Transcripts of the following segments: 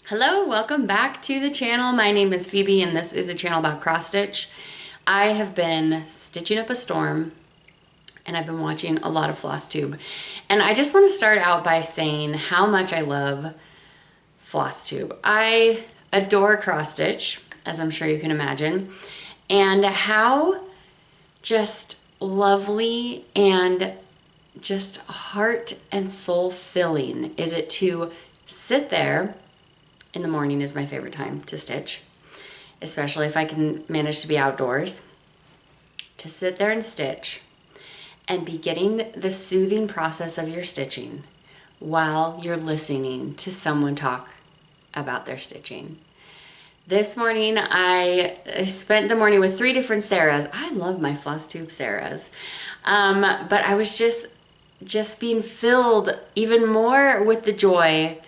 Hello, welcome back to the channel. My name is Phoebe and this is a channel about cross stitch. I have been stitching up a storm and I've been watching a lot of Flosstube. And I just want to start out by saying how much I love Flosstube. I adore cross stitch, as I'm sure you can imagine, and how just lovely and just heart and soul filling is it to sit there. In the morning is my favorite time to stitch, especially if I can manage to be outdoors. To sit there and stitch and be getting the soothing process of your stitching while you're listening to someone talk about their stitching. This morning I spent the morning with 3 different Sarahs. I love my Flosstube Sarahs. But I was just being filled even more with the joy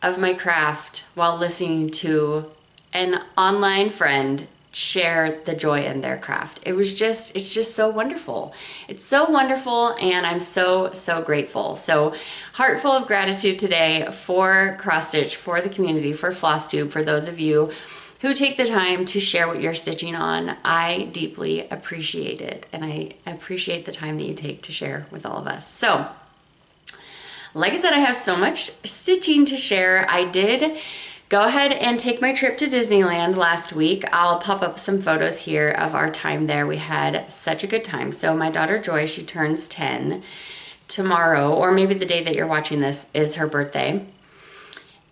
of my craft while listening to an online friend share the joy in their craft. It's just so wonderful. It's so wonderful and I'm so grateful. So heart full of gratitude today for cross stitch, for the community, for Flosstube, for those of you who take the time to share what you're stitching on. I deeply appreciate it and I appreciate the time that you take to share with all of us. So like I said, I have so much stitching to share. I did go ahead and take my trip to Disneyland last week. I'll pop up some photos here of our time there. We had such a good time. So my daughter Joy, she turns 10 tomorrow, or maybe the day that you're watching this is her birthday.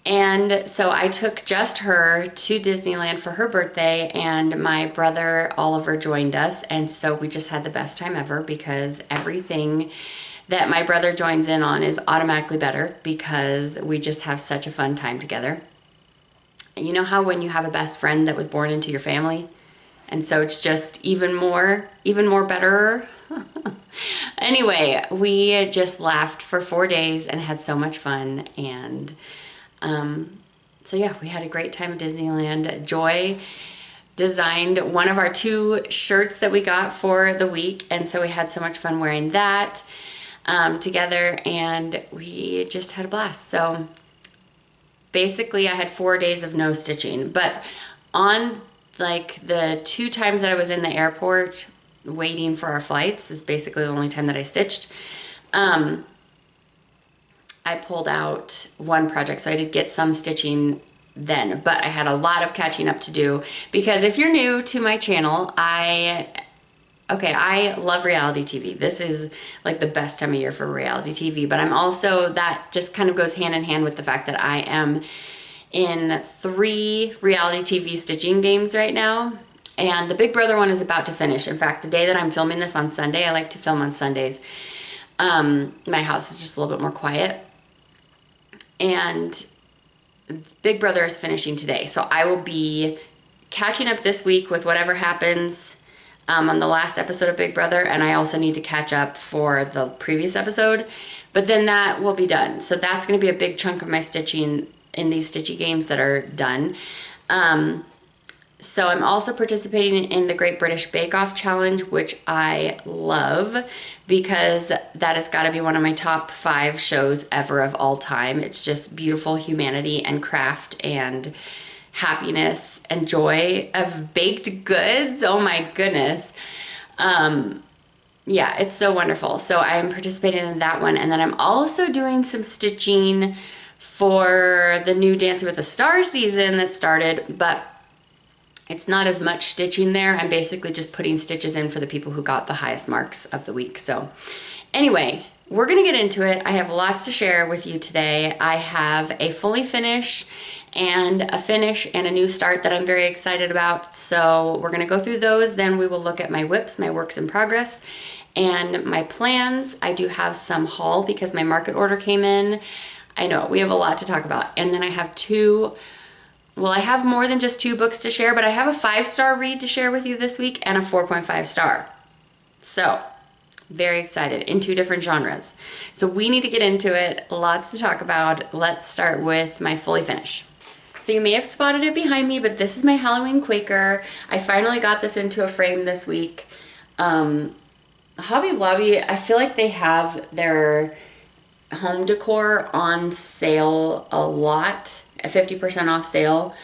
And so I took just her to Disneyland for her birthday, and my brother Oliver joined us. And so we just had the best time ever because everything that my brother joins in on is automatically better because we just have such a fun time together. And you know how when you have a best friend that was born into your family, and so it's just even more better. Anyway, we just laughed for 4 days and had so much fun. And so yeah, we had a great time at Disneyland. Joy designed one of our 2 shirts that we got for the week, and so we had so much fun wearing that together, and we just had a blast. So basically I had 4 days of no stitching, but on like the 2 times that I was in the airport waiting for our flights is basically the only time that I stitched. I pulled out 1 project, so I did get some stitching then, but I had a lot of catching up to do because if you're new to my channel, I love reality TV. This is like the best time of year for reality TV, but I'm also, that just kind of goes hand in hand with the fact that I am in 3 reality TV stitching games right now. And the Big Brother one is about to finish. In fact, the day that I'm filming this on Sunday, I like to film on Sundays. My house is just a little bit more quiet. And Big Brother is finishing today. So I will be catching up this week with whatever happens on the last episode of Big Brother, and I also need to catch up for the previous episode, but then that will be done. So that's going to be a big chunk of my stitching in these stitchy games that are done. So I'm also participating in the Great British Bake Off Challenge, which I love because that has got to be one of my top 5 shows ever of all time. It's just beautiful humanity and craft and happiness and joy of baked goods. Oh my goodness. Yeah, it's so wonderful. So I'm participating in that one. And then I'm also doing some stitching for the new Dancing with the Stars season that started, but it's not as much stitching there. I'm basically just putting stitches in for the people who got the highest marks of the week. So anyway, we're gonna get into it. I have lots to share with you today. I have a fully finish and a finish and a new start that I'm very excited about. So we're gonna go through those. Then we will look at my WIPs, my works in progress, and my plans. I do have some haul because my market order came in. I know, we have a lot to talk about. And then I have I have more than just 2 books to share, but I have a 5-star read to share with you this week and a 4.5 star. So very excited in 2 different genres. So we need to get into it. Lots to talk about. Let's start with my fully finish. So you may have spotted it behind me, but this is my Halloween Quaker. I finally got this into a frame this week. Hobby Lobby, I feel like they have their home decor on sale a lot, a 50% off sale.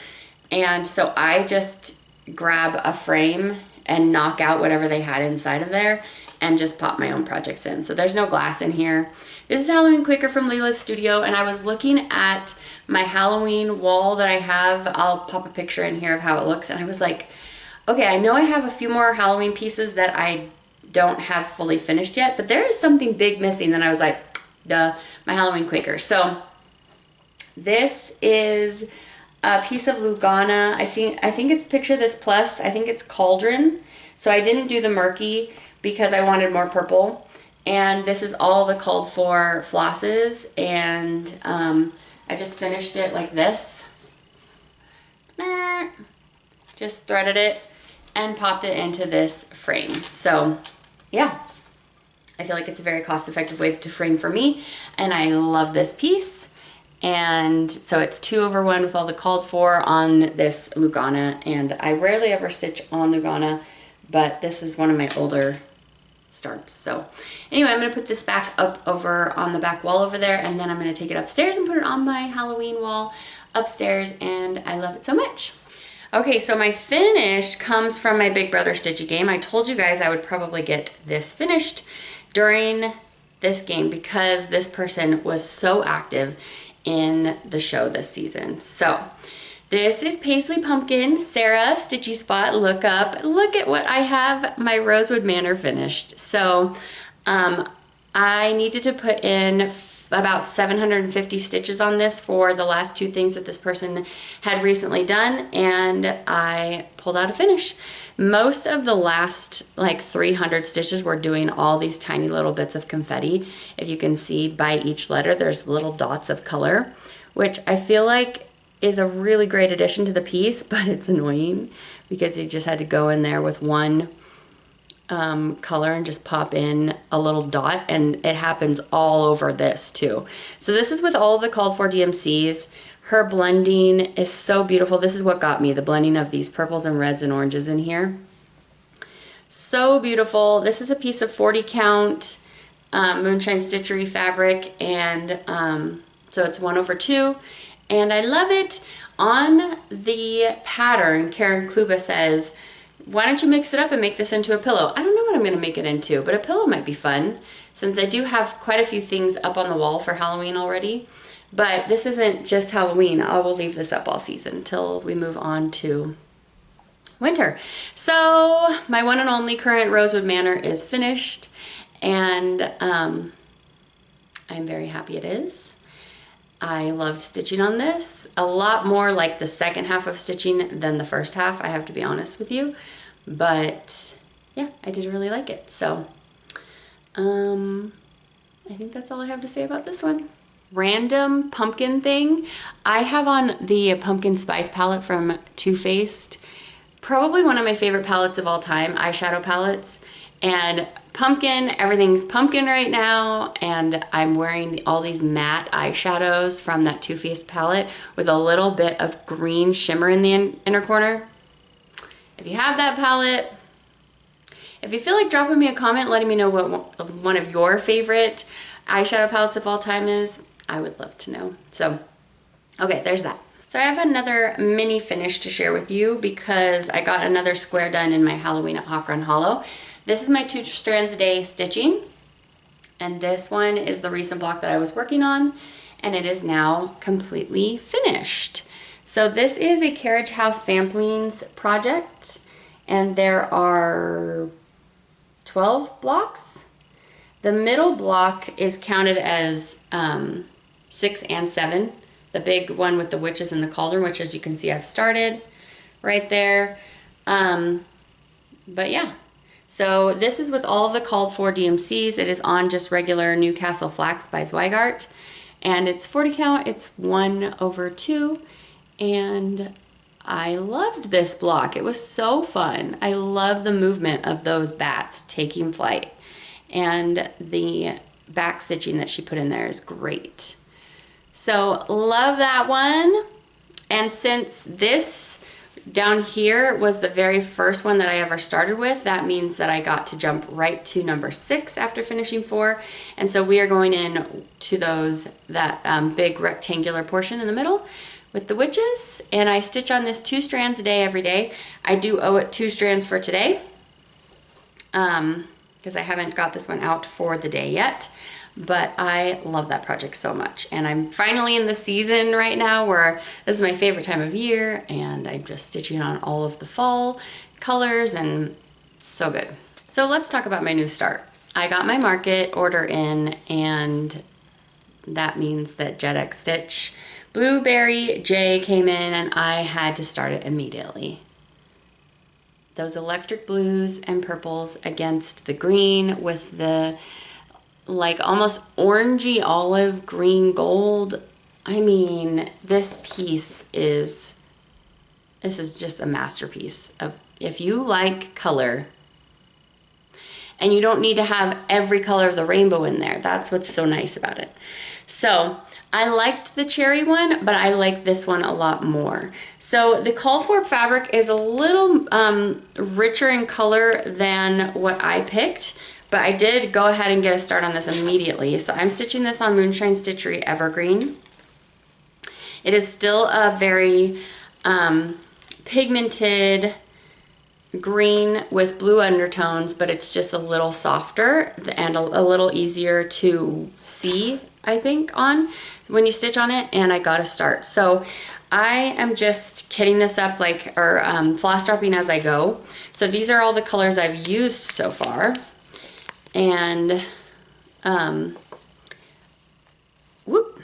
And so I just grab a frame and knock out whatever they had inside of there and just pop my own projects in. So there's no glass in here. This is Halloween Quicker from Leila's Studio, and I was looking at my Halloween wall that I have. I'll pop a picture in here of how it looks, and I was like, okay, I know I have a few more Halloween pieces that I don't have fully finished yet, but there is something big missing. Then I was like, duh, my Halloween Quaker. So this is a piece of Lugana. I think it's Picture This Plus. I think it's Cauldron. So I didn't do the murky because I wanted more purple. And this is all the called for flosses. And I just finished it like this. Just threaded it and popped it into this frame. So yeah, I feel like it's a very cost-effective way to frame for me. And I love this piece. And so it's 2/1 with all the called for on this Lugana, and I rarely ever stitch on Lugana, but this is one of my older starts. So anyway, I'm going to put this back up over on the back wall over there, and then I'm going to take it upstairs and put it on my Halloween wall upstairs, and I love it so much. Okay, so my finish comes from my Big Brother Stitchy game. I told you guys I would probably get this finished during this game because this person was so active in the show this season. So this is Paisley Pumpkin, Sarah, Stitchy Spot, look up. Look at what I have my Rosewood Manor finished. So I needed to put in about 750 stitches on this for the last 2 things that this person had recently done, and I pulled out a finish. Most of the last like 300 stitches were doing all these tiny little bits of confetti. If you can see by each letter, there's little dots of color, which I feel like is a really great addition to the piece, but it's annoying because you just had to go in there with one color and just pop in a little dot, and it happens all over this too. So this is with all the called for DMCs. Her blending is so beautiful. This is what got me, the blending of these purples and reds and oranges in here. So beautiful. This is a piece of 40 count Moonshine Stitchery fabric, and so it's 1/2, and I love it. On the pattern, Karen Kluba says, why don't you mix it up and make this into a pillow? I don't know what I'm going to make it into, but a pillow might be fun since I do have quite a few things up on the wall for Halloween already. But this isn't just Halloween. I will leave this up all season until we move on to winter. So my one and only current Rosewood Manor is finished, and I'm very happy it is. I loved stitching on this. A lot more like the second half of stitching than the first half, I have to be honest with you. But yeah, I did really like it. So I think that's all I have to say about this one. Random pumpkin thing. I have on the Pumpkin Spice palette from Too Faced. Probably one of my favorite palettes of all time, eyeshadow palettes. And pumpkin, everything's pumpkin right now, and I'm wearing all these matte eyeshadows from that Too Faced palette with a little bit of green shimmer in the inner corner. If you have that palette, if you feel like dropping me a comment letting me know what one of your favorite eyeshadow palettes of all time is, I would love to know. So, okay, there's that. So I have another mini finish to share with you because I got another square done in my Halloween at Hawk Run Hollow. This is my 2 strands a day stitching, and this one is the recent block that I was working on, and it is now completely finished. So this is a Carriage House Samplings project, and there are 12 blocks. The middle block is counted as 6 and 7. The big one with the witches and the cauldron, which as you can see I've started right there. But yeah. So this is with all of the called for DMCs. It is on just regular Newcastle Flax by Zweigart. And it's 40 count, it's 1/2. And I loved this block. It was so fun. I love the movement of those bats taking flight. And the back stitching that she put in there is great. So love that one. And since this down here was the very first one that I ever started with, that means that I got to jump right to number 6 after finishing 4. And so we are going in to that big rectangular portion in the middle, with the witches, and I stitch on this 2 strands a day every day. I do owe it 2 strands for today because I haven't got this one out for the day yet, but I love that project so much. And I'm finally in the season right now where this is my favorite time of year, and I'm just stitching on all of the fall colors, and it's so good. So let's talk about my new start. I got my market order in, and that means that JEDxstitch Blueberry J came in, and I had to start it immediately. Those electric blues and purples against the green with the like almost orangey olive green gold. I mean, this is just a masterpiece of, if you like color, and you don't need to have every color of the rainbow in there. That's what's so nice about it. So I liked the cherry one, but I like this one a lot more. So the call for fabric is a little richer in color than what I picked, but I did go ahead and get a start on this immediately. So I'm stitching this on Moonshine Stitchery Evergreen. It is still a very pigmented green with blue undertones, but it's just a little softer and a little easier to see, I think, on when you stitch on it. And I got a start. So I am just kitting this up floss dropping as I go. So these are all the colors I've used so far. And whoop.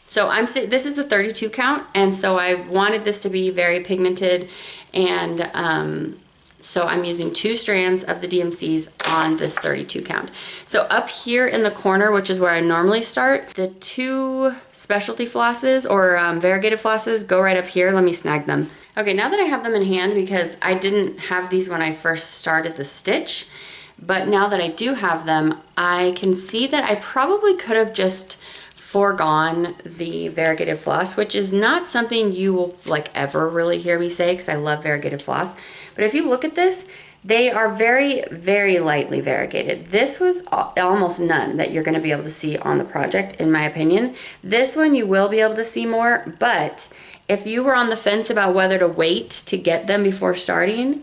So this is a 32 count, and so I wanted this to be very pigmented, and so I'm using 2 strands of the DMCs on this 32 count. So up here in the corner, which is where I normally start, the 2 specialty flosses or variegated flosses go right up here. Let me snag them. Okay, now that I have them in hand, because I didn't have these when I first started the stitch, but now that I do have them, I can see that I probably could have just foregone the variegated floss, which is not something you will ever really hear me say, because I love variegated floss. But if you look at this, they are very, very lightly variegated. This was almost none that you're going to be able to see on the project, in my opinion. This one you will be able to see more, but if you were on the fence about whether to wait to get them before starting,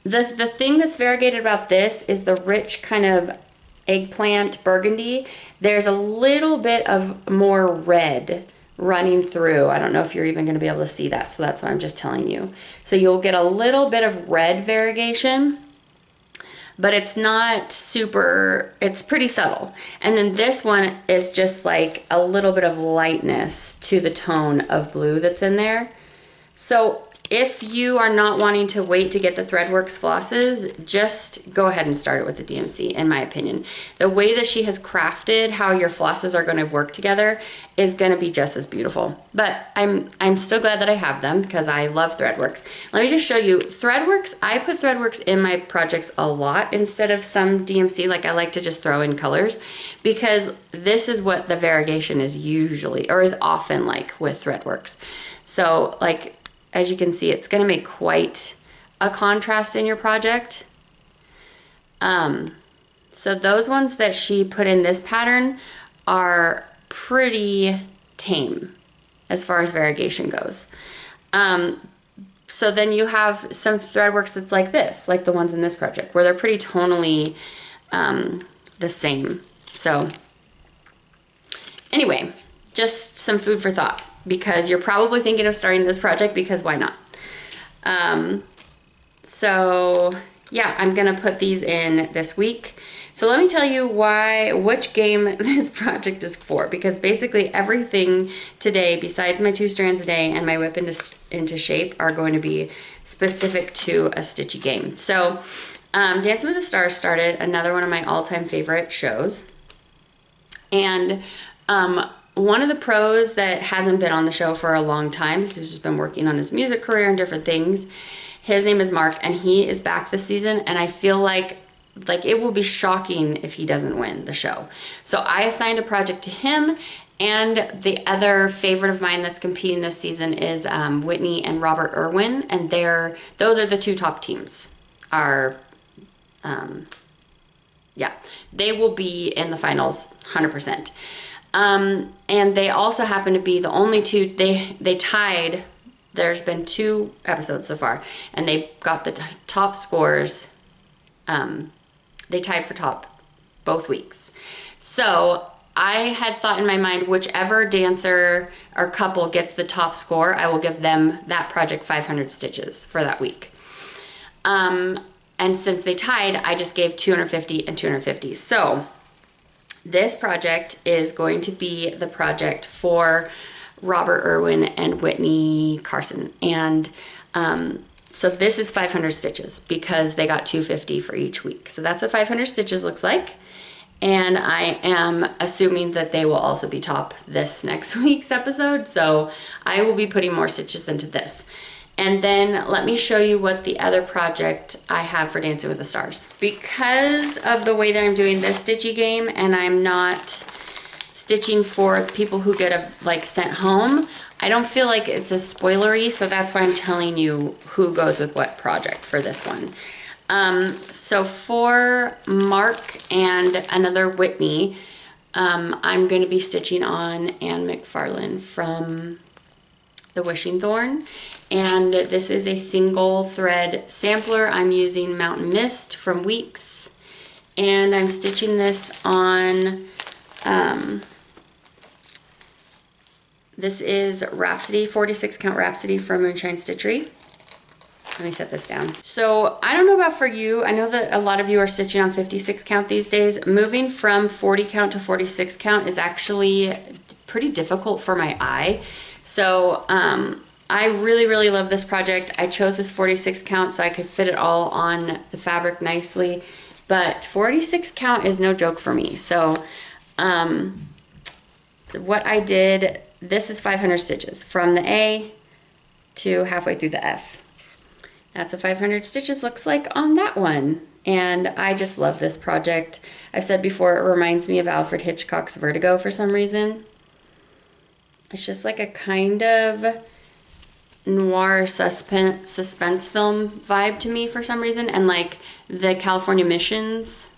the thing that's variegated about this is the rich kind of eggplant burgundy. There's a little bit of more red running through. I don't know if you're even going to be able to see that, so that's why I'm just telling you. So you'll get a little bit of red variegation, but it's not super, it's pretty subtle. And then this one is just like a little bit of lightness to the tone of blue that's in there. So if you are not wanting to wait to get the Threadworks flosses, just go ahead and start it with the DMC, in my opinion. The way that she has crafted how your flosses are going to work together is going to be just as beautiful. But I'm so glad that I have them, because I love Threadworks. Let me just show you Threadworks. I put Threadworks in my projects a lot instead of some DMC. Like, I like to just throw in colors, because this is what the variegation is usually, or is often like with Threadworks. So like, as you can see, it's going to make quite a contrast in your project. So those ones that she put in this pattern are pretty tame as far as variegation goes. So then you have some Threadworks that's like this, like the ones in this project, where they're pretty tonally the same. So anyway, just some food for thought, because you're probably thinking of starting this project, because why not? So yeah, I'm gonna put these in this week. So let me tell you which game this project is for, because basically everything today, besides my 2 strands a day and my WIP into shape, are going to be specific to a Stitchy game. So Dancing with the Stars started, another one of my all-time favorite shows. And one of the pros that hasn't been on the show for a long time, he's just been working on his music career and different things. His name is Mark, and he is back this season, and I feel like it will be shocking if he doesn't win the show. So I assigned a project to him, and the other favorite of mine that's competing this season is Whitney and Robert Irwin, and those are the 2 top teams. Yeah, they will be in the finals 100%. And they also happen to be the only two, they tied, there's been 2 episodes so far, and they got the top scores. They tied for top both weeks. So I had thought in my mind, whichever dancer or couple gets the top score, I will give them that project 500 stitches for that week. And since they tied, I just gave 250 and 250. So this project is going to be the project for Robert Irwin and Whitney Carson. And so this is 500 stitches because they got 250 for each week. So that's what 500 stitches looks like. And I am assuming that they will also be top this next week's episode. So I will be putting more stitches into this. And then let me show you what the other project I have for Dancing with the Stars. Because of the way that I'm doing this stitchy game and I'm not stitching for people who get sent home, I don't feel like it's as spoilery. So that's why I'm telling you who goes with what project for this one. So for Mark and another Whitney, I'm going to be stitching on Anne McFarlane from the Wishing Thorn. And this is a single thread sampler. I'm using Mountain Mist from Weeks. And I'm stitching this on, this is Rhapsody, 46 count Rhapsody from Moonshine Stitchery. Let me set this down. So I don't know about for you. I know that a lot of you are stitching on 56 count these days. Moving from 40 count to 46 count is actually pretty difficult for my eye. So I really, really love this project. I chose this 46 count so I could fit it all on the fabric nicely. But 46 count is no joke for me. So what I did, this is 500 stitches from the A to halfway through the F. That's what 500 stitches looks like on that one. And I just love this project. I've said before, it reminds me of Alfred Hitchcock's Vertigo for some reason. It's just like a kind of noir suspense film vibe to me for some reason. And like the California Missions,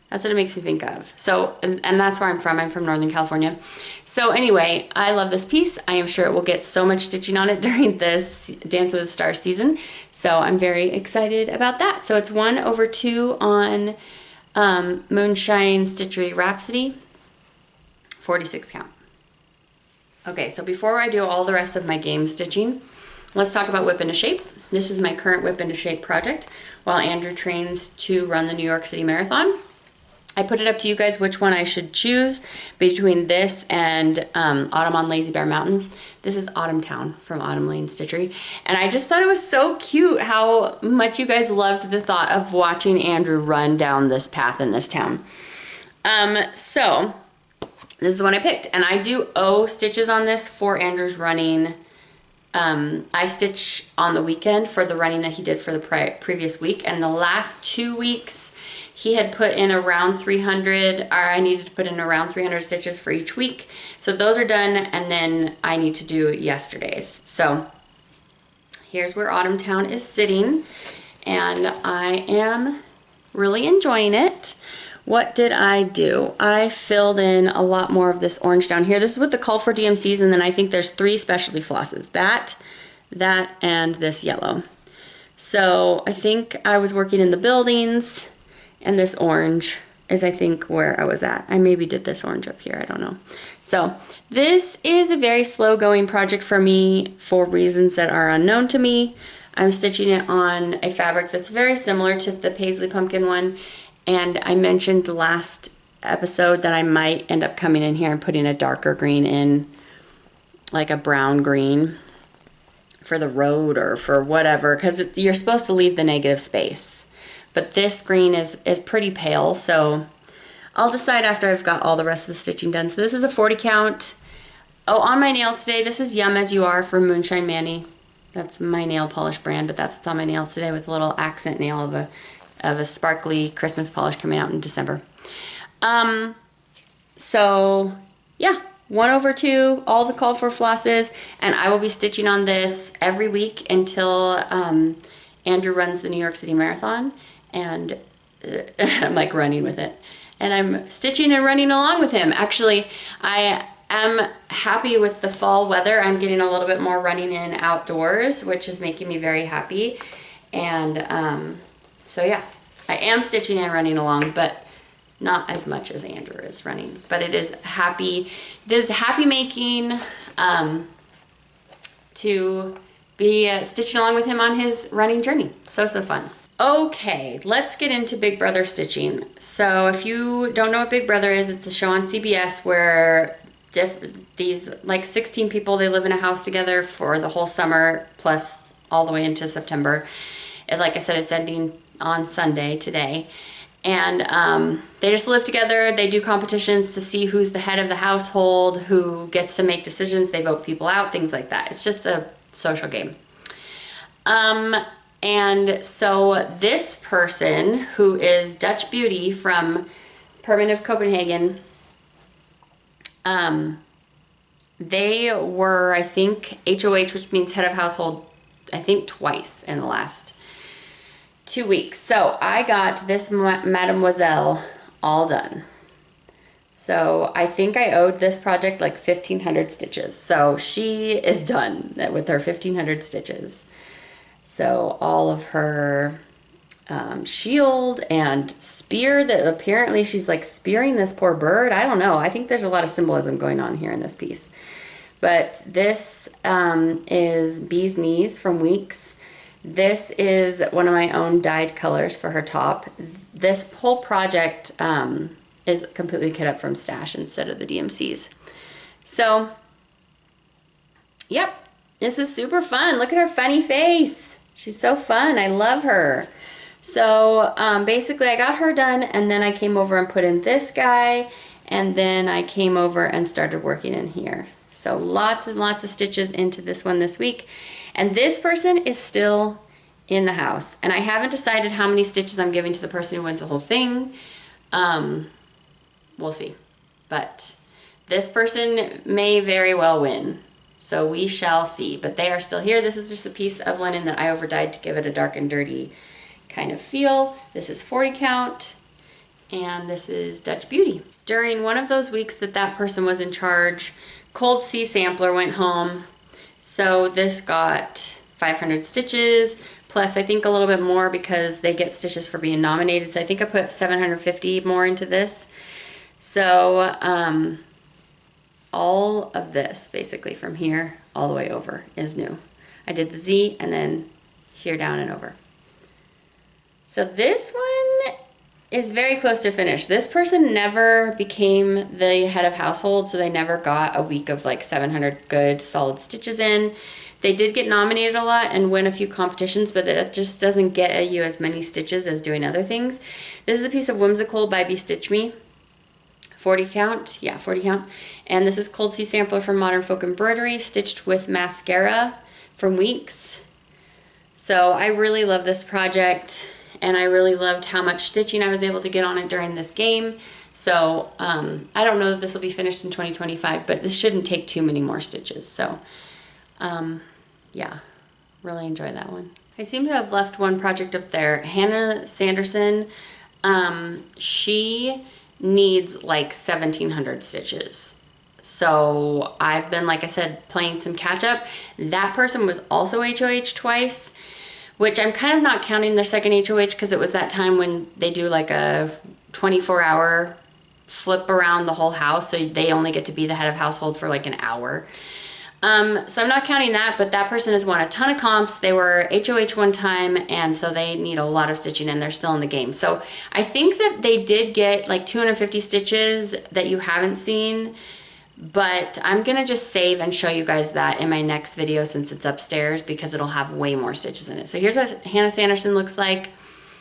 that's what it makes me think of. So, and that's where I'm from Northern California. So anyway, I love this piece. I am sure it will get so much stitching on it during this Dance with the Stars season. So I'm very excited about that. So it's 1/2 on Moonshine Stitchery Rhapsody, 46 count. Okay, so before I do all the rest of my game stitching, let's talk about Whip into Shape. This is my current Whip into Shape project while Andrew trains to run the New York City Marathon. I put it up to you guys which one I should choose between this and Autumn on Lazy Bear Mountain. This is Autumn Town from Autumn Lane Stitchery. And I just thought it was so cute how much you guys loved the thought of watching Andrew run down this path in this town. So this is the one I picked. And I do owe stitches on this for Andrew's running. I stitch on the weekend for the running that he did for the previous week. And the last 2 weeks, he had put in around 300, or I needed to put in around 300 stitches for each week. So those are done, and then I need to do yesterday's. So here's where Autumn Town is sitting, and I am really enjoying it. What did I do? I filled in a lot more of this orange down here. This is with the Call for DMCs, and then I think there's 3 specialty flosses. That, and this yellow. So I think I was working in the buildings, and this orange is, I think, where I was at. I maybe did this orange up here, I don't know. So this is a very slow going project for me for reasons that are unknown to me. I'm stitching it on a fabric that's very similar to the Paisley pumpkin one. And I mentioned last episode that I might end up coming in here and putting a darker green in, like a brown green for the road or for whatever, because you're supposed to leave the negative space. But this green is pretty pale, so I'll decide after I've got all the rest of the stitching done. So this is a 40 count. Oh, on my nails today, this is Yum As You Are from Moonshine Manny. That's my nail polish brand, but that's what's on my nails today with a little accent nail of a sparkly Christmas polish coming out in December. So yeah, 1/2, all the call for flosses, and I will be stitching on this every week until Andrew runs the New York City Marathon, and I'm like running with it. and I'm stitching and running along with him. Actually, I am happy with the fall weather. I'm getting a little bit more running in outdoors, which is making me very happy. And so yeah, I am stitching and running along, but not as much as Andrew is running. But it is happy making to be stitching along with him on his running journey. So fun. Okay, let's get into Big Brother stitching. So if you don't know what Big Brother is, it's a show on CBS where these like 16 people, they live in a house together for the whole summer plus all the way into September. And like I said, it's ending on Sunday today. And they just live together. They do competitions to see who's the head of the household, who gets to make decisions. They vote people out, things like that. It's just a social game. And so this person, who is Dutch Beauty from Permin of Copenhagen, they were, I think, HOH, which means head of household, I think twice in the last 2 weeks. So I got this Mademoiselle all done. So I think I owed this project like 1,500 stitches. So she is done with her 1,500 stitches. So all of her shield and spear, that apparently she's like spearing this poor bird. I don't know. I think there's a lot of symbolism going on here in this piece. But this is Bee's Knees from Weeks. This is one of my own dyed colors for her top. This whole project is completely kit up from Stash instead of the DMCs. So, yep, this is super fun. Look at her funny face. She's so fun. I love her. So basically I got her done, and then I came over and put in this guy, and then I came over and started working in here. So lots and lots of stitches into this one this week. And this person is still in the house, and I haven't decided how many stitches I'm giving to the person who wins the whole thing. We'll see. But this person may very well win. So we shall see, but they are still here. This is just a piece of linen that I overdyed to give it a dark and dirty kind of feel. This is 40 count, and this is Dutch Beauty. During one of those weeks that person was in charge, Cold Sea Sampler went home. So this got 500 stitches, plus I think a little bit more because they get stitches for being nominated. So I think I put 750 more into this. So, all of this, basically from here all the way over, is new. I did the Z and then here down and over. So this one is very close to finish. This person never became the head of household, so they never got a week of like 700 good solid stitches in. They did get nominated a lot and win a few competitions, but it just doesn't get you as many stitches as doing other things. This is a piece of Whimsical by Be Stitch Me. 40 count, yeah, 40 count. And this is Cold Sea Sampler from Modern Folk Embroidery, stitched with mascara from Weeks. So I really love this project, and I really loved how much stitching I was able to get on it during this game. So I don't know that this will be finished in 2025, but this shouldn't take too many more stitches. So yeah, really enjoy that one. I seem to have left one project up there. Hannah Sanderson, she needs like 1,700 stitches. So I've been, like I said, playing some catch up. That person was also HOH twice, which I'm kind of not counting their second HOH because it was that time when they do like a 24-hour flip around the whole house. So they only get to be the head of household for like an hour. So I'm not counting that, but that person has won a ton of comps. They were HOH one time, and so they need a lot of stitching, and they're still in the game. So I think that they did get like 250 stitches that you haven't seen, but I'm gonna just save and show you guys that in my next video since it's upstairs, because it'll have way more stitches in it. So here's what Hannah Sanderson looks like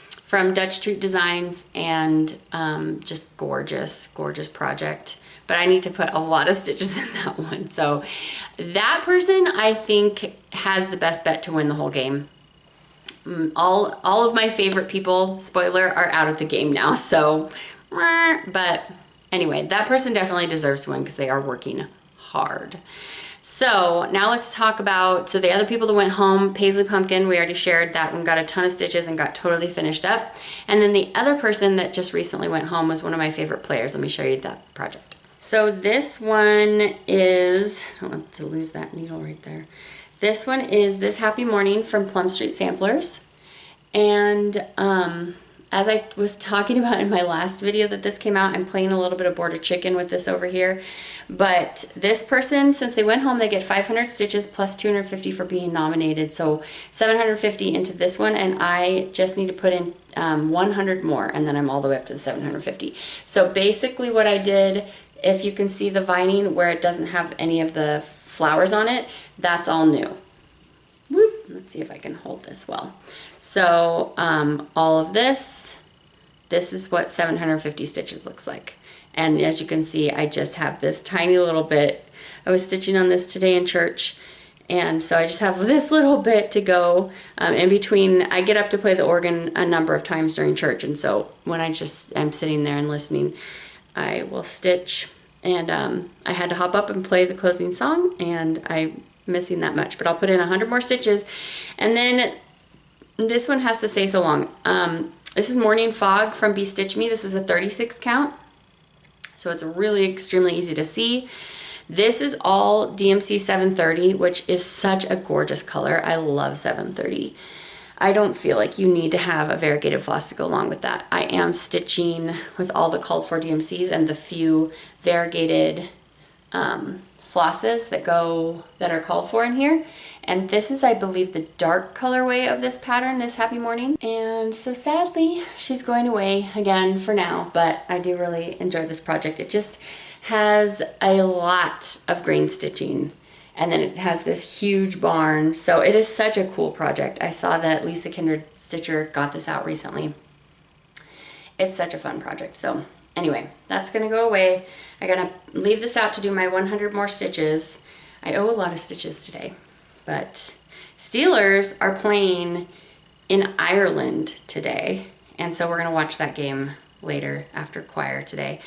from Dutch Treat Designs, and just gorgeous, gorgeous project. But I need to put a lot of stitches in that one. So that person, I think, has the best bet to win the whole game. All of my favorite people, spoiler, are out of the game now. So, but anyway, that person definitely deserves to win because they are working hard. So now let's talk about, so the other people that went home, Paisley Pumpkin, we already shared that one, got a ton of stitches and got totally finished up. And then the other person that just recently went home was one of my favorite players. Let me show you that project. So this one is, I don't want to lose that needle right there. This one is This Happy Morning from Plum Street Samplers. And as I was talking about in my last video that this came out, I'm playing a little bit of border chicken with this over here. But this person, since they went home, they get 500 stitches plus 250 for being nominated. So 750 into this one, and I just need to put in 100 more, and then I'm all the way up to the 750. So basically what I did, if you can see the vining where it doesn't have any of the flowers on it, that's all new. Whoop. Let's see if I can hold this well. So all of this is what 750 stitches looks like. And as you can see, I just have this tiny little bit. I was stitching on this today in church, and so I just have this little bit to go in between. I get up to play the organ a number of times during church, and so when I'm sitting there and listening, I will stitch. And I had to hop up and play the closing song, and I'm missing that much, but I'll put in 100 more stitches. And then this one has to say so long. This is Morning Fog from Be Stitch Me. This is a 36 count, so it's really extremely easy to see. This is all DMC 730, which is such a gorgeous color. I love 730. I don't feel like you need to have a variegated floss to go along with that. I am stitching with all the called for DMCs and the few variegated flosses that are called for in here. And this is, I believe, the dark colorway of this pattern, This Happy Morning. And so sadly, she's going away again for now, but I do really enjoy this project. It just has a lot of grain stitching, and then it has this huge barn. So it is such a cool project. I saw that Lisa Kindred Stitcher got this out recently. It's such a fun project. So anyway, that's gonna go away. I gotta leave this out to do my 100 more stitches. I owe a lot of stitches today, but Steelers are playing in Ireland today, and so we're gonna watch that game later after choir today.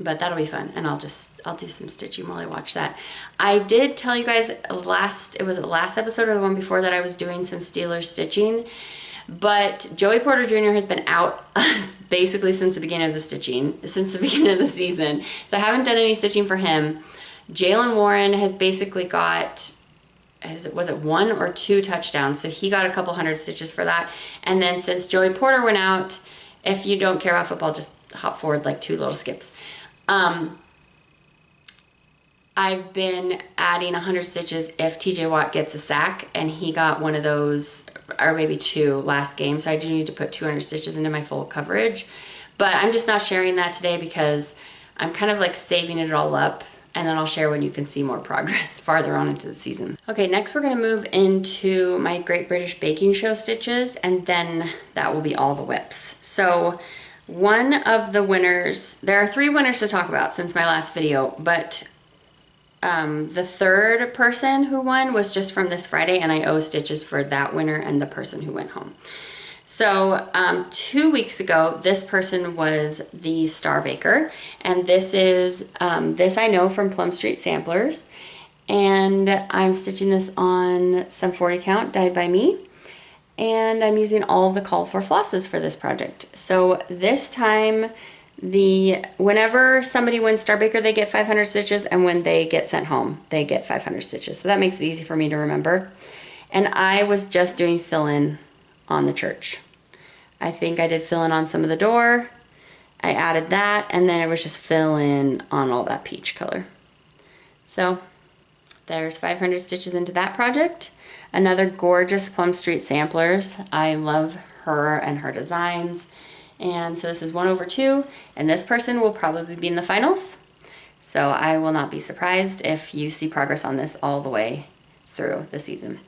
But that'll be fun, and I'll do some stitching while I watch that. I did tell you guys it was the last episode or the one before that I was doing some Steelers stitching, but Joey Porter Jr. has been out basically since the beginning of the season. So I haven't done any stitching for him. Jalen Warren has basically got, was it 1 or 2 touchdowns? So he got a couple hundred stitches for that. And then since Joey Porter went out, if you don't care about football, just hop forward like 2 little skips. I've been adding 100 stitches if TJ Watt gets a sack, and he got one of those, or maybe 2 last game, so I do need to put 200 stitches into my full coverage. But I'm just not sharing that today because I'm kind of like saving it all up, and then I'll share when you can see more progress farther on into the season. Okay, next we're gonna move into my Great British Baking Show stitches, and then that will be all the WIPs. So one of the winners, there are 3 winners to talk about since my last video, but the third person who won was just from this Friday, and I owe stitches for that winner and the person who went home. So 2 weeks ago, this person was the Star Baker, and this is, this I know from Plum Street Samplers, and I'm stitching this on some 40 count dyed by me, and I'm using all of the call for flosses for this project. So this time, whenever somebody wins Star Baker, they get 500 stitches, and when they get sent home, they get 500 stitches. So that makes it easy for me to remember. And I was just doing fill-in on the church. I think I did fill-in on some of the door. I added that, and then it was just fill-in on all that peach color. So there's 500 stitches into that project. Another gorgeous Plum Street Samplers. I love her and her designs. And so this is 1/2, and this person will probably be in the finals. So I will not be surprised if you see progress on this all the way through the season.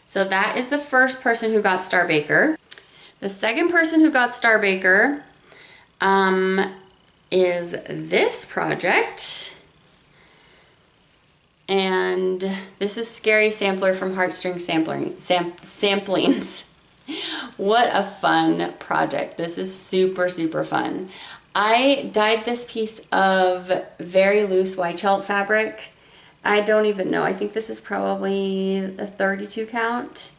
So that is the first person who got Star Baker. The second person who got Star Baker is this project. And this is Scary Sampler from Heartstrings Samplings. What a fun project. This is super, super fun. I dyed this piece of very loose white felt fabric. I don't even know. I think this is probably a 32 count.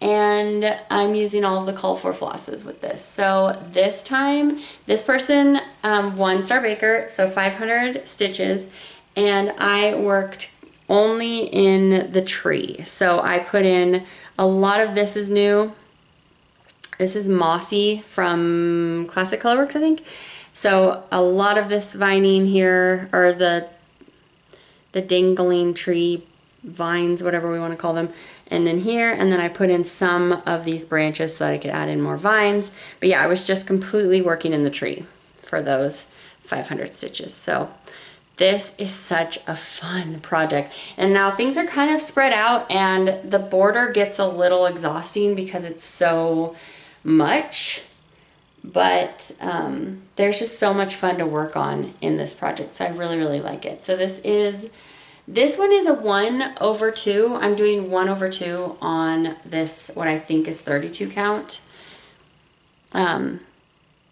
And I'm using all of the call for flosses with this. So this time, this person, 1-star baker, so 500 stitches, and I worked only in the tree. So I put in a lot of this is new. This is Mossy from Classic Colorworks, I think. So a lot of this vining here, or the dangling tree vines, whatever we want to call them, and in here, and then I put in some of these branches so that I could add in more vines. But yeah, I was just completely working in the tree for those 500 stitches. So this is such a fun project. And now things are kind of spread out and the border gets a little exhausting because it's so much, but there's just so much fun to work on in this project. So I really, really like it. So this one is a 1/2. I'm doing 1/2 on this, what I think is 32 count.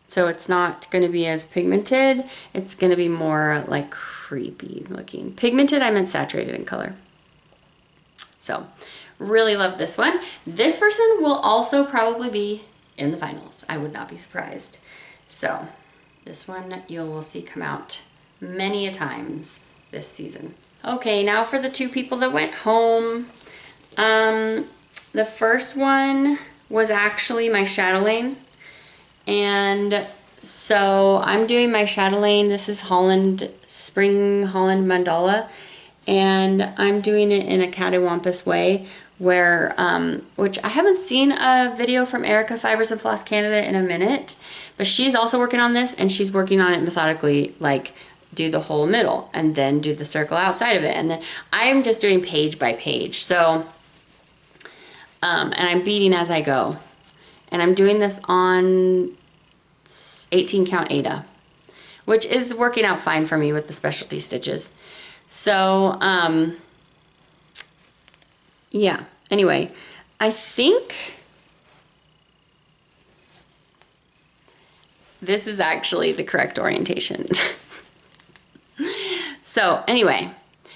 So it's not going to be as pigmented. It's going to be more like creepy looking. Pigmented, I meant saturated in color. So really love this one. This person will also probably be in the finals. I would not be surprised. So this one you will see come out many a times this season. Okay, now for the 2 people that went home. The first one was actually my Chatellaine. And so I'm doing my Chatellaine. This is Holland, Spring Holland Mandala. And I'm doing it in a cattywampus way where, which I haven't seen a video from Erica Fibers and Floss Canada in a minute, but she's also working on this and she's working on it methodically, like do the whole middle and then do the circle outside of it. And then I'm just doing page by page. So, and I'm beading as I go. And I'm doing this on 18 count Ada, which is working out fine for me with the specialty stitches. So, yeah, anyway, I think this is actually the correct orientation. So anyway,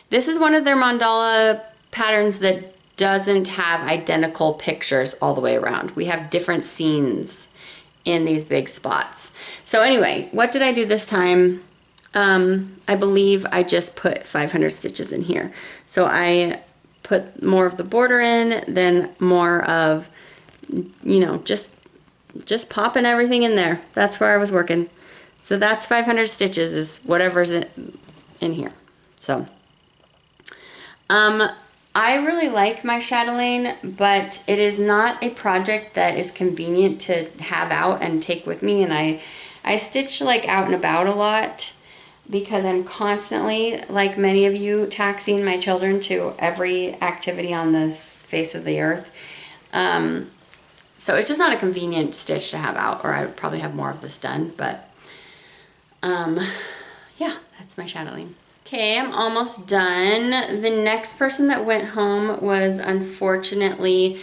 this is one of their mandala patterns that doesn't have identical pictures all the way around. We have different scenes in these big spots. So anyway, what did I do this time? I believe I just put 500 stitches in here. So I put more of the border in, then more of, you know, just popping everything in there. That's where I was working. So that's 500 stitches is whatever's in here. So, I really like my Chatellaine, but it is not a project that is convenient to have out and take with me. And I stitch like out and about a lot because I'm constantly, like many of you, taxing my children to every activity on the face of the earth. So it's just not a convenient stitch to have out, or I would probably have more of this done, but yeah, that's my Chatellaine. Okay, I'm almost done. The next person that went home was unfortunately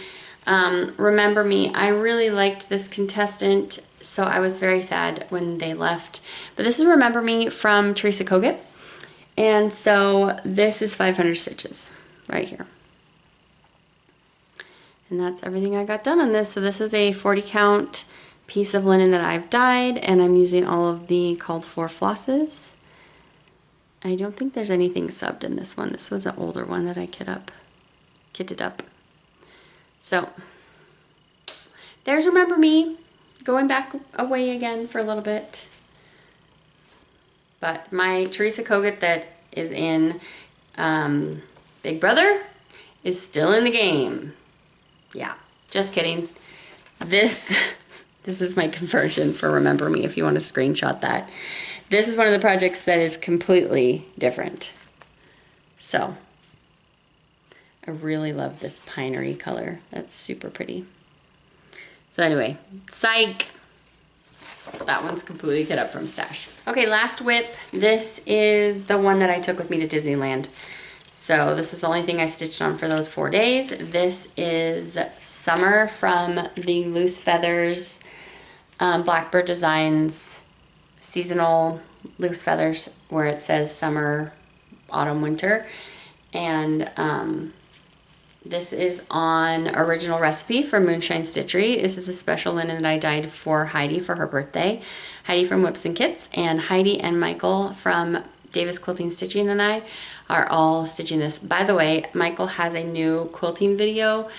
Remember Me. I really liked this contestant, so I was very sad when they left. But this is Remember Me from Teresa Kogut. And so this is 500 stitches right here. And that's everything I got done on this. So this is a 40 count piece of linen that I've dyed, and I'm using all of the called for flosses. I don't think there's anything subbed in this one. This was an older one that I kitted up. So there's Remember Me, going back away again for a little bit. But my Teresa Kogut that is in Big Brother is still in the game. Yeah, just kidding. This is my conversion for Remember Me if you want to screenshot that. This is one of the projects that is completely different. So I really love this pinery color. That's super pretty. So anyway, psych. That one's completely cut up from stash. Okay, last WIP. This is the one that I took with me to Disneyland. So this was the only thing I stitched on for those 4 days. This is Summer from the Loose Feathers Blackbird Designs seasonal loose feathers where it says summer, autumn, winter. And this is on original recipe from Moonshine Stitchery. This is a special linen that I dyed for Heidi for her birthday. Heidi from Whips and Kits, and Heidi and Michael from Davis Quilting Stitching and I are all stitching this. By the way, Michael has a new quilting video.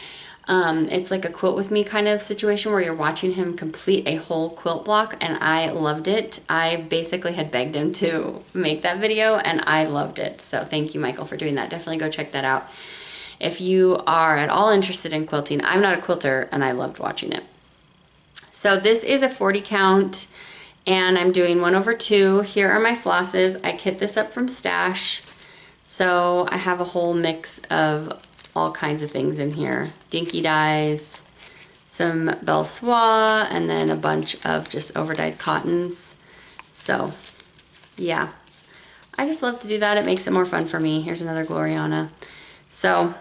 It's like a quilt with me kind of situation where you're watching him complete a whole quilt block, and I loved it. I basically had begged him to make that video and I loved it. So thank you, Michael, for doing that. Definitely go check that out if you are at all interested in quilting. I'm not a quilter and I loved watching it. So this is a 40 count and I'm doing 1/2. Here are my flosses. I kit this up from Stash. So I have a whole mix of all kinds of things in here. Dinky dyes, some Belle Soie, and then a bunch of just overdyed cottons. So yeah, I just love to do that. It makes it more fun for me. Here's another Gloriana. So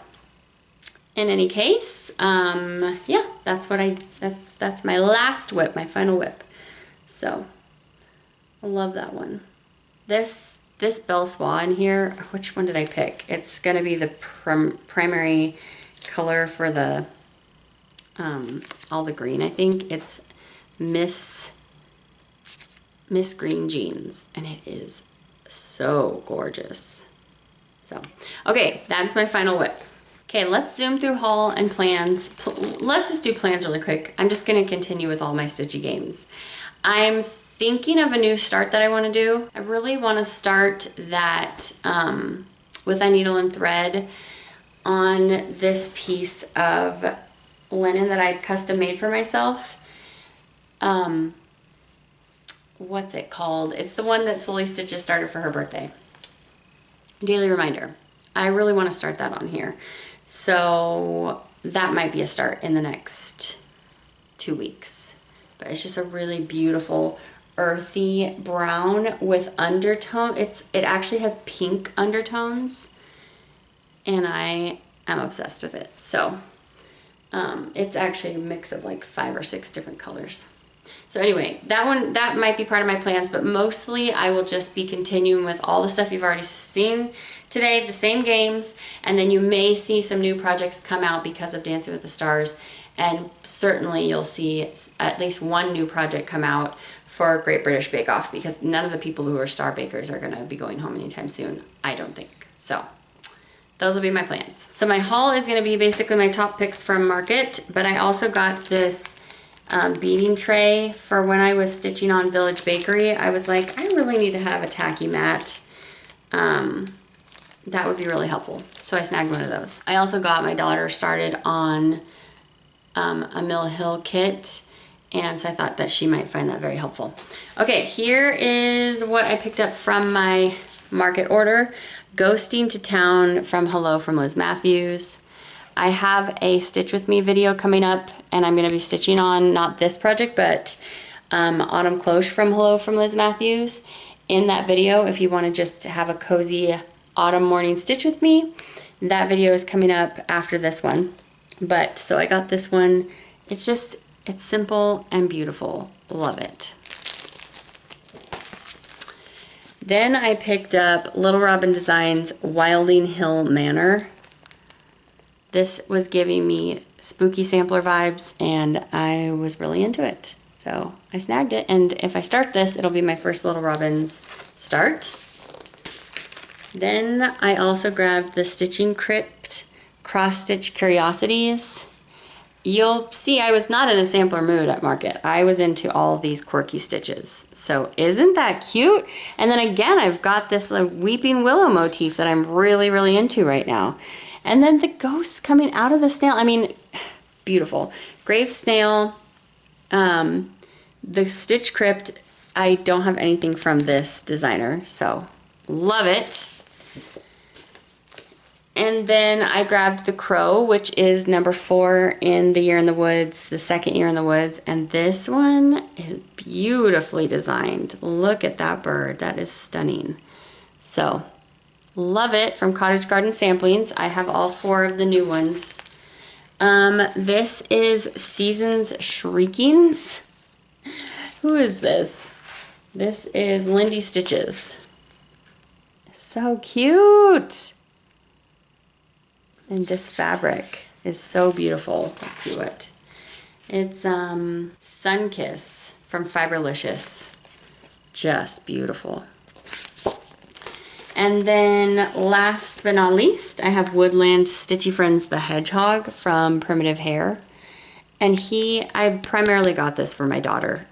in any case, yeah, that's my last WIP, my final WIP. So I love that one. This Belle Soie in here, which one did I pick? It's gonna be the primary color for the all the green. I think it's Miss Green Jeans, and it is so gorgeous. So okay, that's my final WIP. Okay, let's zoom through haul and plans. Let's just do plans really quick. I'm just gonna continue with all my Stitchy games. I'm thinking of a new start that I want to do. I really want to start that with a needle and thread on this piece of linen that I custom made for myself. What's it called? It's the one that Slowly Stitches started for her birthday. Daily Reminder. I really want to start that on here. So that might be a start in the next 2 weeks. But it's just a really beautiful earthy brown with undertone. It actually has pink undertones, and I am obsessed with it. So it's actually a mix of like 5 or 6 different colors. So anyway, that might be part of my plans, but mostly I will just be continuing with all the stuff you've already seen today, the same games, and then you may see some new projects come out because of Dancing with the Stars, and certainly you'll see at least one new project come out for Great British Bake Off, because none of the people who are star bakers are going to be going home anytime soon, I don't think. So those will be my plans. So my haul is going to be basically my top picks from Market, but I also got this beading tray for when I was stitching on Village Bakery. I was like, I really need to have a tacky mat. That would be really helpful. So I snagged one of those. I also got my daughter started on a Mill Hill kit, and so I thought that she might find that very helpful. Okay, here is what I picked up from my Market order. Ghosting to Town from Hello from Liz Matthews. I have a Stitch With Me video coming up, and I'm gonna be stitching on, not this project, but Autumn Cloche from Hello from Liz Matthews. In that video, if you wanna just have a cozy autumn morning stitch with me, that video is coming up after this one. But, so I got this one. It's simple and beautiful. Love it. Then I picked up Little Robin Designs Wilding Hill Manor. This was giving me spooky sampler vibes, and I was really into it. So I snagged it, and if I start this, it'll be my first Little Robins start. Then I also grabbed the Stitching Crypt Cross Stitch Curiosities. You'll see I was not in a sampler mood at Market. I was into all these quirky stitches. So isn't that cute? And then again, I've got this Weeping Willow motif that I'm really, really into right now. And then the ghosts coming out of the snail. I mean, beautiful. Grave Snail, the Stitch Crypt. I don't have anything from this designer, so love it. And then I grabbed the Crow, which is number 4 in the Year in the Woods, the second Year in the Woods. And this one is beautifully designed. Look at that bird. That is stunning. So, love it. From Cottage Garden Samplings. I have all 4 of the new ones. This is Seasons Shriekings. Who is this? This is Lindy Stitches. So cute. And this fabric is so beautiful. Let's see what. It's Sunkiss from Fiberlicious. Just beautiful. And then last but not least, I have Woodland Stitchy Friends the Hedgehog from Primitive Hair. And I primarily got this for my daughter.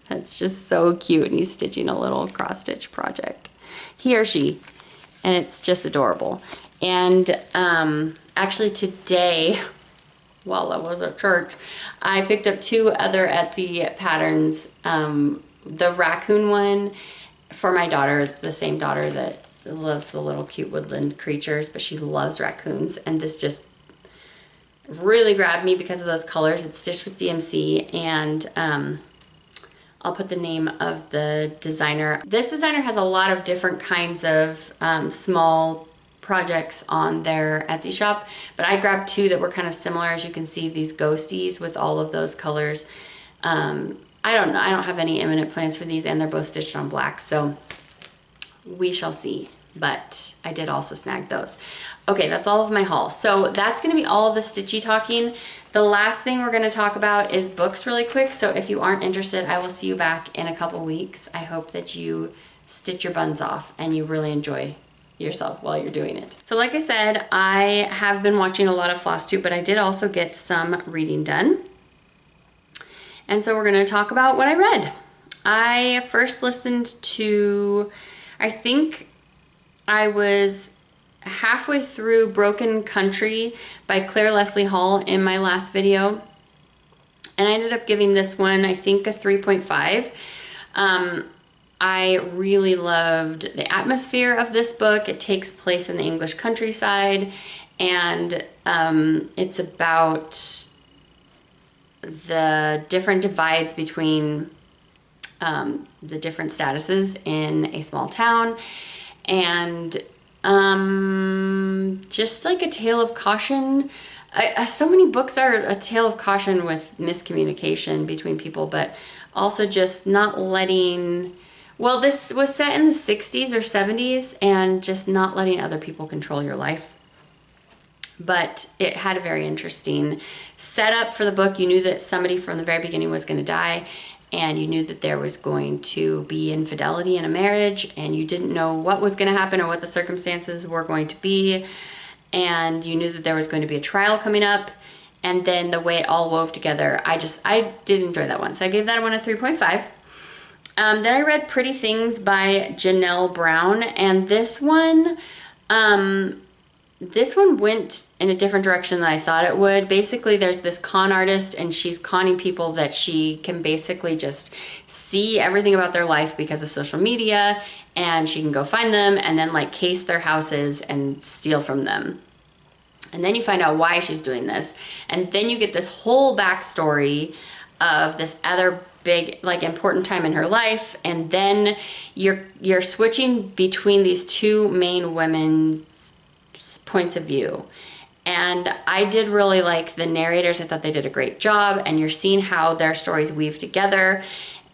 That's just so cute. And he's stitching a little cross stitch project. He or she. And it's just adorable. And actually today, while I was at church, I picked up 2 other Etsy patterns. The raccoon one for my daughter, the same daughter that loves the little cute woodland creatures, but she loves raccoons. And this just really grabbed me because of those colors. It's stitched with DMC, and I'll put the name of the designer. This designer has a lot of different kinds of small projects on their Etsy shop, but I grabbed 2 that were kind of similar. As you can see, these ghosties with all of those colors. I don't know, I don't have any imminent plans for these, and they're both stitched on black, so we shall see. But I did also snag those. Okay, that's all of my haul. So that's gonna be all of the stitchy talking. The last thing we're gonna talk about is books really quick. So if you aren't interested, I will see you back in a couple weeks. I hope that you stitch your buns off and you really enjoy yourself while you're doing it. So like I said, I have been watching a lot of Flosstube, but I did also get some reading done. And so we're gonna talk about what I read. I first listened to, I think I was halfway through Broken Country by Claire Leslie Hall in my last video. And I ended up giving this one, I think, a 3.5. I really loved the atmosphere of this book. It takes place in the English countryside, and it's about the different divides between the different statuses in a small town. And just like a tale of caution. So many books are a tale of caution with miscommunication between people, but also just not letting, well, this was set in the 60s or 70s, and just not letting other people control your life. But it had a very interesting setup for the book. You knew that somebody from the very beginning was going to die, and you knew that there was going to be infidelity in a marriage, and you didn't know what was going to happen or what the circumstances were going to be, and you knew that there was going to be a trial coming up, and then the way it all wove together, I did enjoy that one. So I gave that one a 3.5. Then I read Pretty Things by Janelle Brown, and this one went in a different direction than I thought it would. Basically, there's this con artist, and she's conning people that she can basically just see everything about their life because of social media, and she can go find them and then like case their houses and steal from them. And then you find out why she's doing this. And then you get this whole backstory of this other big, like, important time in her life. And then you're switching between these 2 main women's points of view. And I did really like the narrators. I thought they did a great job, and you're seeing how their stories weave together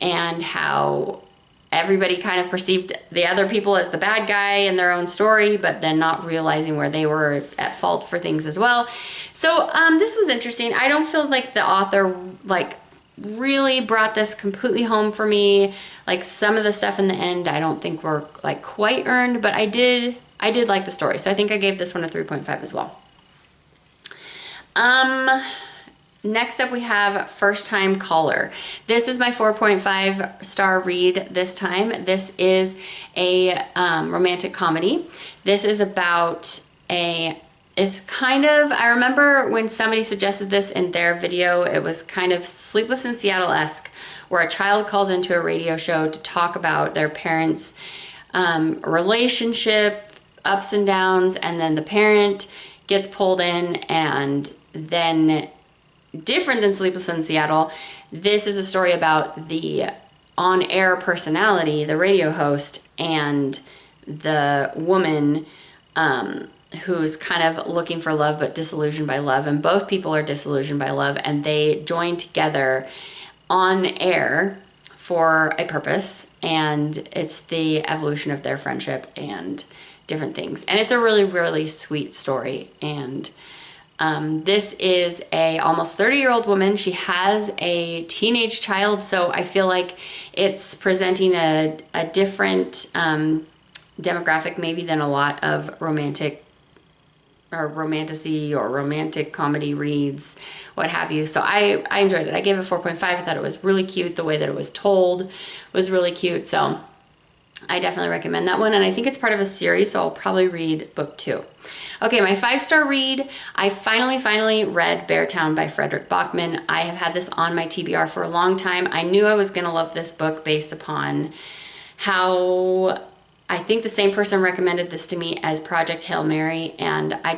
and how everybody kind of perceived the other people as the bad guy in their own story, but then not realizing where they were at fault for things as well. So this was interesting. I don't feel like the author like really brought this completely home for me. Like, some of the stuff in the end I don't think were like quite earned, but I did like the story. So I think I gave this one a 3.5 as well. Next up we have First Time Caller. This is my 4.5 star read this time. This is a romantic comedy. This is about it's kind of, I remember when somebody suggested this in their video, it was kind of Sleepless in Seattle-esque, where a child calls into a radio show to talk about their parents' relationship, ups and downs, and then the parent gets pulled in. And then, different than Sleepless in Seattle, this is a story about the on-air personality, the radio host, and the woman who's kind of looking for love but disillusioned by love, and both people are disillusioned by love, and they join together on air for a purpose, and it's the evolution of their friendship and different things. And it's a really, really sweet story. And this is a almost 30-year-old woman. She has a teenage child, so I feel like it's presenting a different demographic maybe than a lot of romantic comedy reads, what have you. So I enjoyed it. I gave it 4.5. I thought it was really cute. The way that it was told was really cute. So I definitely recommend that one. And I think it's part of a series, so I'll probably read book 2. Okay, my 5-star read. I finally read Beartown by Frederick Bachman. I have had this on my TBR for a long time. I knew I was going to love this book based upon how I think the same person recommended this to me as Project Hail Mary, and I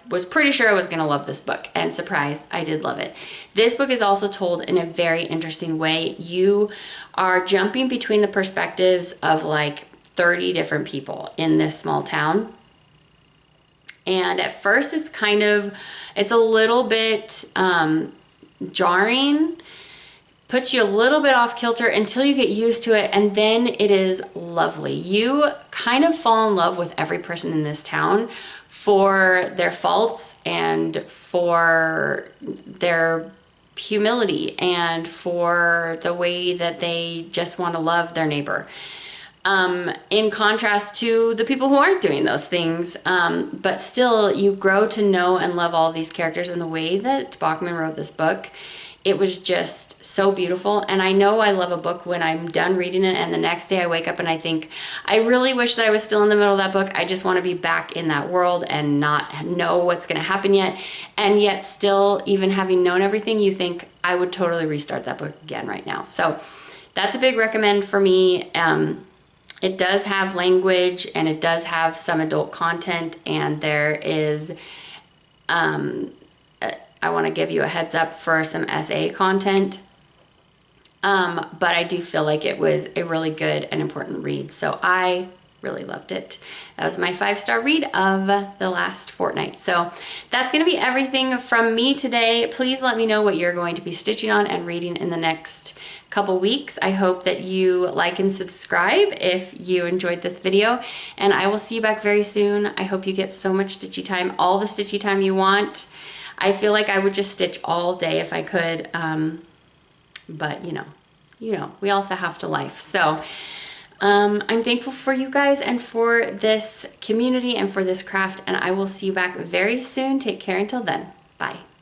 was pretty sure I was going to love this book, and surprise, I did love it. This book is also told in a very interesting way. You are jumping between the perspectives of like 30 different people in this small town. And at first it's a little bit jarring, puts you a little bit off kilter until you get used to it, and then it is lovely. You kind of fall in love with every person in this town for their faults and for their humility and for the way that they just want to love their neighbor. In contrast to the people who aren't doing those things, but still you grow to know and love all these characters. And the way that Bachman wrote this book, it was just so beautiful. And I know I love a book when I'm done reading it and the next day I wake up and I think, I really wish that I was still in the middle of that book. I just want to be back in that world and not know what's going to happen yet. And yet still, even having known everything, you think I would totally restart that book again right now. So that's a big recommend for me. It does have language and it does have some adult content, and there is, I want to give you a heads up for some essay content. But I do feel like it was a really good and important read. So I really loved it. That was my 5-star read of the last fortnight. So that's going to be everything from me today. Please let me know what you're going to be stitching on and reading in the next couple weeks. I hope that you like and subscribe if you enjoyed this video, and I will see you back very soon. I hope you get so much stitchy time, all the stitchy time you want. I feel like I would just stitch all day if I could, but you know, we also have to life. So I'm thankful for you guys and for this community and for this craft, and I will see you back very soon. Take care until then. Bye.